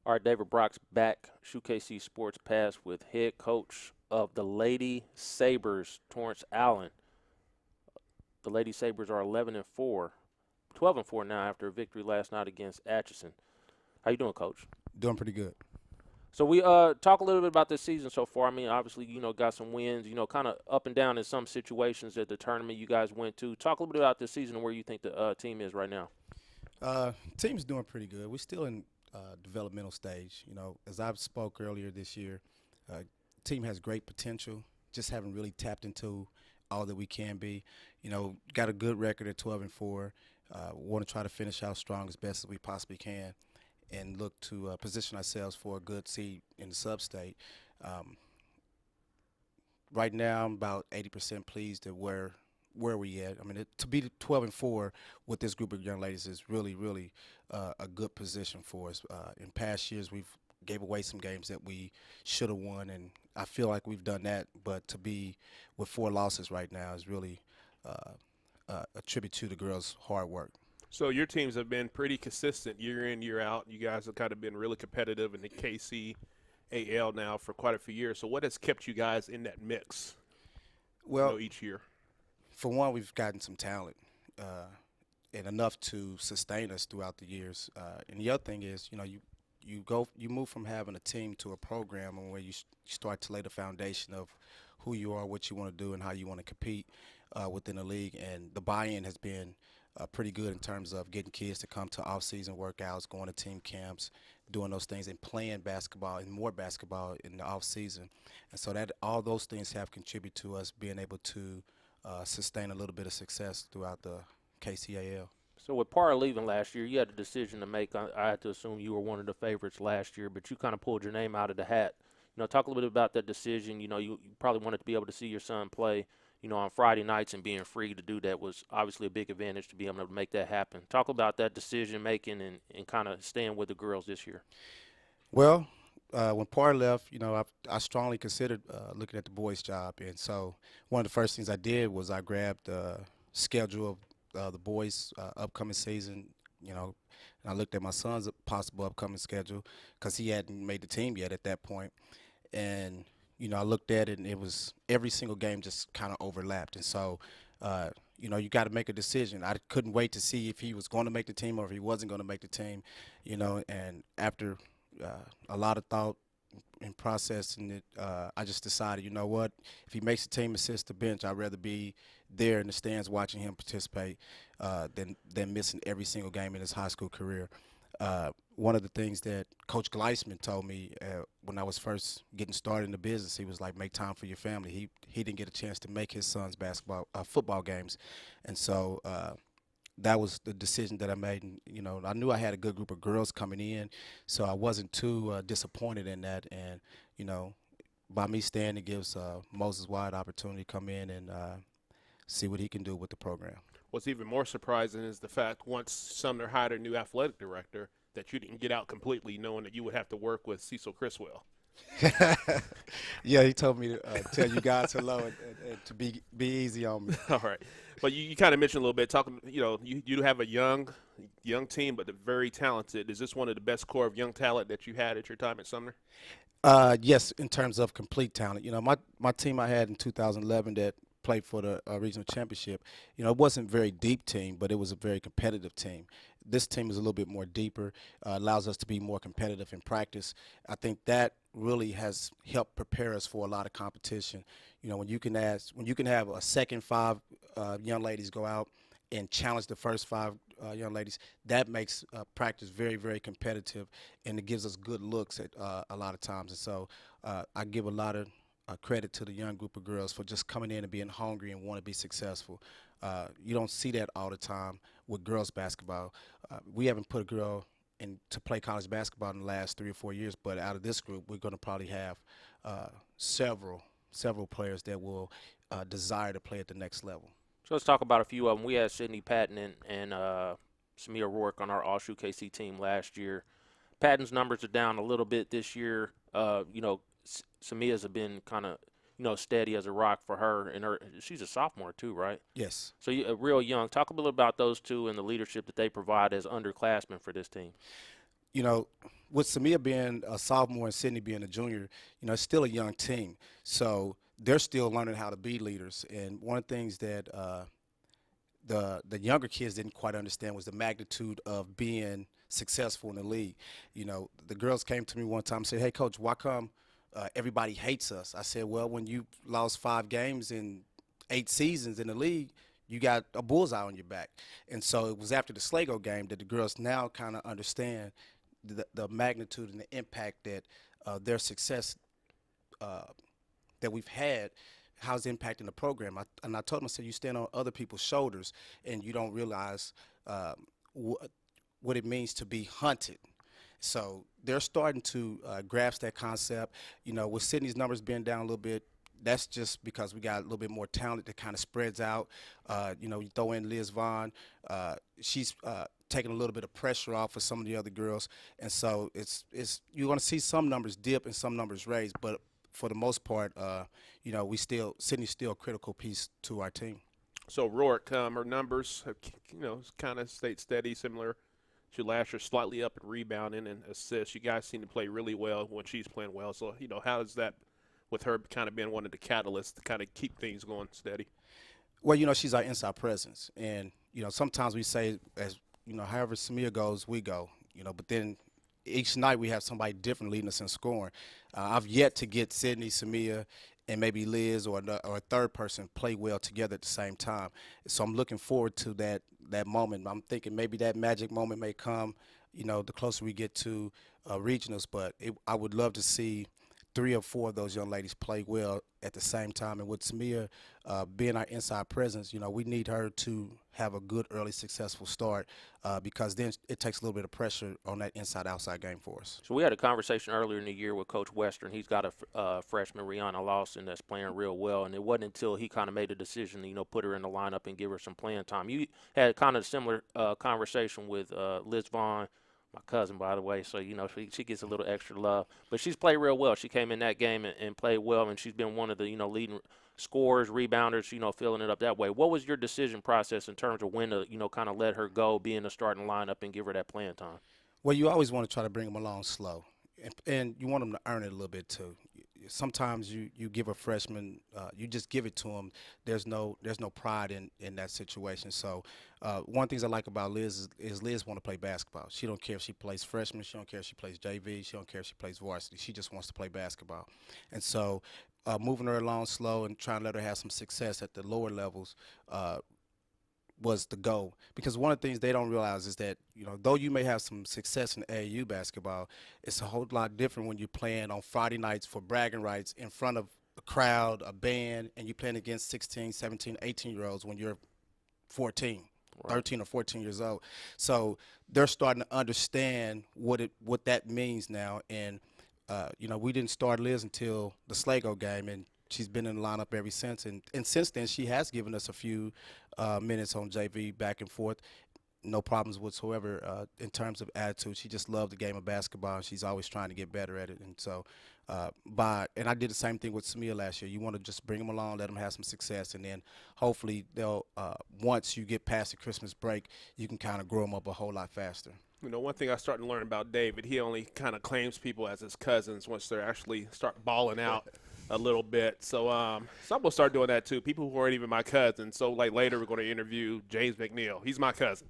All right, David Brock's back. SHUKC Sports Pass with head coach of the Lady Sabres, Torrence Allen. The Lady Sabres are 11-4, 12-4 now after a victory last night against Atchison. How you doing, Coach? Doing pretty good. So we talk a little bit about this season so far. I mean, obviously, got some wins, kind of up and down in some situations at the tournament you guys went to. Talk a little bit about this season and where you think the team is right now. Team's doing pretty good. We're still in developmental stage. As I spoke earlier this year, team has great potential. Just haven't really tapped into all that we can be. Got a good record at 12-4. Want to try to finish out strong as best as we possibly can, and look to position ourselves for a good seed in the sub-state. Um, right now, I'm about 80% pleased at where we at. I mean, to be 12-4 with this group of young ladies is really, really a good position for us. In past years, we've gave away some games that we should have won, and I feel like we've done that. But to be with 4 losses right now is really a tribute to the girls' hard work. So your teams have been pretty consistent year in, year out. You guys have kind of been really competitive in the KCAL now for quite a few years. So what has kept you guys in that mix, Well, each year? for one, we've gotten some talent. And enough to sustain us throughout the years. And the other thing is, you move from having a team to a program, and where you start to lay the foundation of who you are, what you want to do, and how you want to compete within the league. And the buy-in has been pretty good in terms of getting kids to come to off-season workouts, going to team camps, doing those things, and playing basketball and more basketball in the off-season. And so that all those things have contributed to us being able to sustain a little bit of success throughout the KCAL. So with Parr leaving last year, you had a decision to make. I had to assume you were one of the favorites last year, but you kind of pulled your name out of the hat. Talk a little bit about that decision. You probably wanted to be able to see your son play, on Friday nights, and being free to do that was obviously a big advantage to be able to make that happen. Talk about that decision making and kind of staying with the girls this year. Well, when Parr left, I strongly considered looking at the boys' job, and so one of the first things I did was I grabbed the schedule of the boys' upcoming season. And I looked at my son's possible upcoming schedule because he hadn't made the team yet at that point, and I looked at it, and it was every single game just kind of overlapped, and so. You got to make a decision. I couldn't wait to see if he was going to make the team or if he wasn't going to make the team, and after a lot of thought and processing it, I just decided, you know what, if he makes the team and sits the bench, I'd rather be there in the stands watching him participate than missing every single game in his high school career. One of the things that Coach Gleisman told me when I was first getting started in the business, he was like, make time for your family. He didn't get a chance to make his son's football games, and so that was the decision that I made. And, I knew I had a good group of girls coming in, so I wasn't too disappointed in that. And, by me staying, it gives Moses White opportunity to come in and see what he can do with the program. What's even more surprising is the fact once Sumner hired a new athletic director that you didn't get out completely knowing that you would have to work with Cecil Criswell. Yeah, he told me to tell you guys hello and to be easy on me. All right. But you kind of mentioned a little bit, talking, you do have a young team, but they're very talented. Is this one of the best core of young talent that you had at your time at Sumner? Yes, in terms of complete talent. My team I had in 2011 that played for the regional championship, it wasn't a very deep team, but it was a very competitive team. This team is a little bit more deeper, allows us to be more competitive in practice. I think that really has helped prepare us for a lot of competition. When you can have a second 5 young ladies go out and challenge the first 5 young ladies, that makes practice very, very competitive, and it gives us good looks at a lot of times. And so I give a lot of credit to the young group of girls for just coming in and being hungry and want to be successful. You don't see that all the time with girls basketball. We haven't put a girl in to play college basketball in the last 3 or 4 years, but out of this group, we're going to probably have several players that will desire to play at the next level. So let's talk about a few of them. We had Sydney Patton and Samia Rourke on our All-SHUKC team last year. Patton's numbers are down a little bit this year. Samia's have been kind of, steady as a rock for her, and she's a sophomore too, right? Yes. So real young. Talk a little about those two and the leadership that they provide as underclassmen for this team. you know, with Samia being a sophomore and Sydney being a junior, it's still a young team. So they're still learning how to be leaders. And one of the things that the younger kids didn't quite understand was the magnitude of being successful in the league. The girls came to me one time and said, "Hey, Coach, why come everybody hates us?" I said, "Well, when you lost 5 games in 8 seasons in the league, you got a bullseye on your back." And so it was after the Sligo game that the girls now kind of understand the magnitude and the impact that their success that we've had, how's it impacting the program. And I told them, I said, you stand on other people's shoulders and you don't realize what it means to be hunted. So they're starting to grasp that concept. With Sydney's numbers being down a little bit, that's just because we got a little bit more talent that kind of spreads out. You throw in Liz Vaughn. She's taking a little bit of pressure off of some of the other girls. And so it's you're going to see some numbers dip and some numbers raise. But for the most part, Sydney's still a critical piece to our team. So Rourke, her numbers have, kind of stayed steady, similar to last year, slightly up in rebounding and assists. You guys seem to play really well when she's playing well. So, how is that with her kind of being one of the catalysts to kind of keep things going steady? Well, she's our inside presence. And, sometimes we say, however Samia goes, we go, but then each night we have somebody different leading us in scoring. I've yet to get Sydney, Samia, and maybe Liz or a third person play well together at the same time. So I'm looking forward to that moment. I'm thinking maybe that magic moment may come, the closer we get to regionals. But I would love to see 3 or 4 of those young ladies play well at the same time. And with Samia being our inside presence, we need her to have a good early successful start because then it takes a little bit of pressure on that inside-outside game for us. So we had a conversation earlier in the year with Coach Western. He's got a freshman, Rihanna Lawson, that's playing real well, and it wasn't until he kind of made a decision to, put her in the lineup and give her some playing time. You had kind of a similar conversation with Liz Vaughn, my cousin, by the way, so, she gets a little extra love. But she's played real well. She came in that game and played well, and she's been one of the, leading scorers, rebounders, filling it up that way. What was your decision process in terms of when to, kind of let her go, be in the starting lineup, and give her that playing time? Well, you always want to try to bring them along slow, and you want them to earn it a little bit too. Sometimes you give a freshman, you just give it to them. There's no pride in that situation. So one of the things I like about Liz is Liz want to play basketball. She don't care if she plays freshman. She don't care if she plays JV. She don't care if she plays varsity. She just wants to play basketball. And so moving her along slow and trying to let her have some success at the lower levels was the goal. Because one of the things they don't realize is that, though you may have some success in AAU basketball, it's a whole lot different when you're playing on Friday nights for bragging rights in front of a crowd, a band, and you're playing against 16, 17, 18-year-olds when you're 14. Right. 13 or 14 years old. So they're starting to understand what that means now. And, we didn't start Liz until the Sligo game, and she's been in the lineup ever since. And since then, she has given us a few minutes on JV back and forth. No problems whatsoever in terms of attitude. She just loved the game of basketball. She's always trying to get better at it. And so and I did the same thing with Samia last year. You want to just bring them along, let them have some success, and then hopefully they'll once you get past the Christmas break, you can kind of grow them up a whole lot faster. One thing I started to learn about David, he only kind of claims people as his cousins once they're actually start balling out a little bit. So I'm going to start doing that too. People who aren't even my cousins. So later we're going to interview James McNeil. He's my cousin.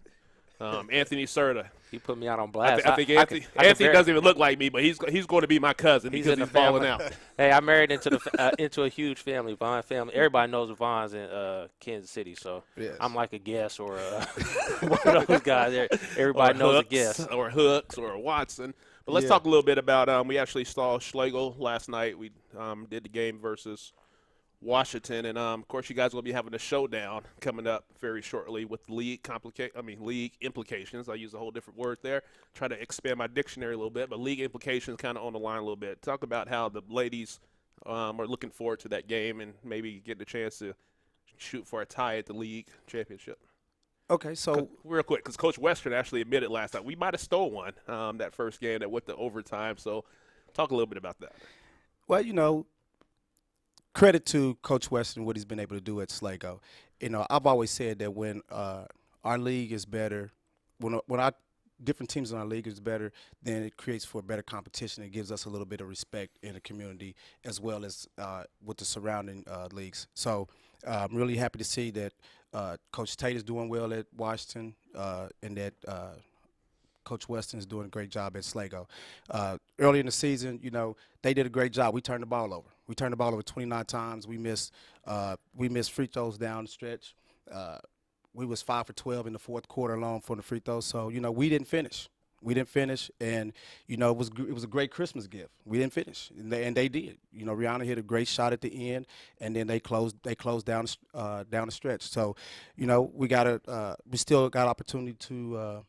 Anthony Serta. He put me out on blast. I think Anthony doesn't even look like me, but he's going to be my cousin because he's balling out. Hey, I married into a huge family, Vaughn family. Everybody knows the Vaughns in Kansas City, so yes. I'm like a guest or one of those guys there. Everybody knows a guest. Or Hooks or Watson. But let's talk a little bit about we actually saw Schlegel last night. We did the game versus Washington, and of course you guys will be having a showdown coming up very shortly with league implications. I use a whole different word there. Try to expand my dictionary a little bit, but league implications kind of on the line a little bit. Talk about how the ladies are looking forward to that game and maybe get the chance to shoot for a tie at the league championship. Okay, so real quick, because Coach Western actually admitted last night we might have stole one that first game that went to overtime. So talk a little bit about that. Well, credit to Coach Western, what he's been able to do at Sligo. I've always said that when our league is better, when I different teams in our league is better, then it creates for better competition. It gives us a little bit of respect in the community as well as with the surrounding leagues. So I'm really happy to see that Coach Tate is doing well at Washington and that Coach Weston is doing a great job at Sligo. Early in the season, you know, they did a great job. We turned the ball over. We turned the ball over 29 times. We missed free throws down the stretch. We was 5 for 12 in the fourth quarter alone for the free throws. So, you know, we didn't finish. We didn't finish, and you know it was a great Christmas gift. We didn't finish, and they did. You know, Rihanna hit a great shot at the end, and then they closed down the stretch. So, you know, we still got opportunity to.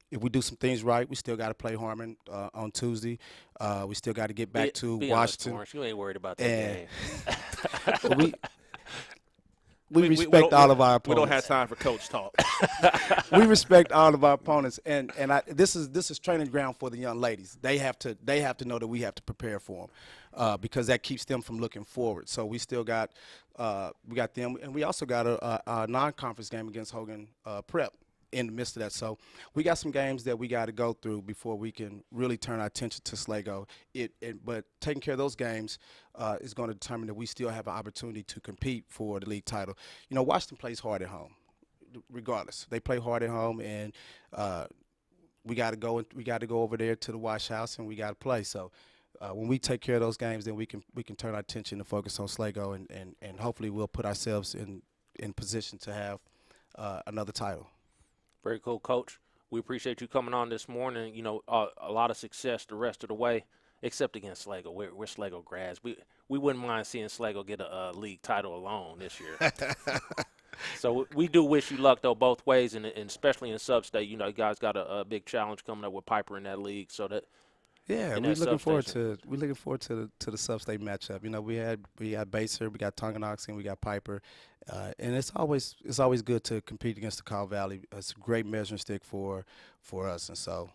If we do some things right, we still got to play Harmon on Tuesday. We still got to get back to Washington. Honest, you ain't worried about that game. We respect all of our opponents. We don't have time for coach talk. We respect all of our opponents, and this is training ground for the young ladies. They have to know that we have to prepare for them because that keeps them from looking forward. So we still got them, and we also got a non-conference game against Hogan Prep in the midst of that. So we got some games that we got to go through before we can really turn our attention to Sligo. But taking care of those games is going to determine that we still have an opportunity to compete for the league title. You know, Washington plays hard at home, regardless. They play hard at home, and we got to go over there to the Wash House, and we got to play. So when we take care of those games, then we can turn our attention and focus on Sligo, and hopefully we'll put ourselves in position to have another title. Very cool, Coach. We appreciate you coming on this morning. You know, a lot of success the rest of the way, except against Sligo. We're Sligo grads. We wouldn't mind seeing Sligo get a league title alone this year. So we do wish you luck, though, both ways, and especially in sub-state. You know, you guys got a big challenge coming up with Piper in that league. So that yeah, we're looking forward to the sub-state matchup. You know, we got Baser, we got Tonganoxie, we got Piper. And it's always good to compete against the Cow Valley. It's a great measuring stick for us, and so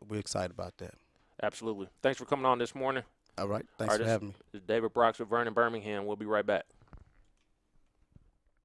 we're excited about that. Absolutely. Thanks for coming on this morning. All right. Thanks for having me. This is David Brox with Vernon Birmingham. We'll be right back.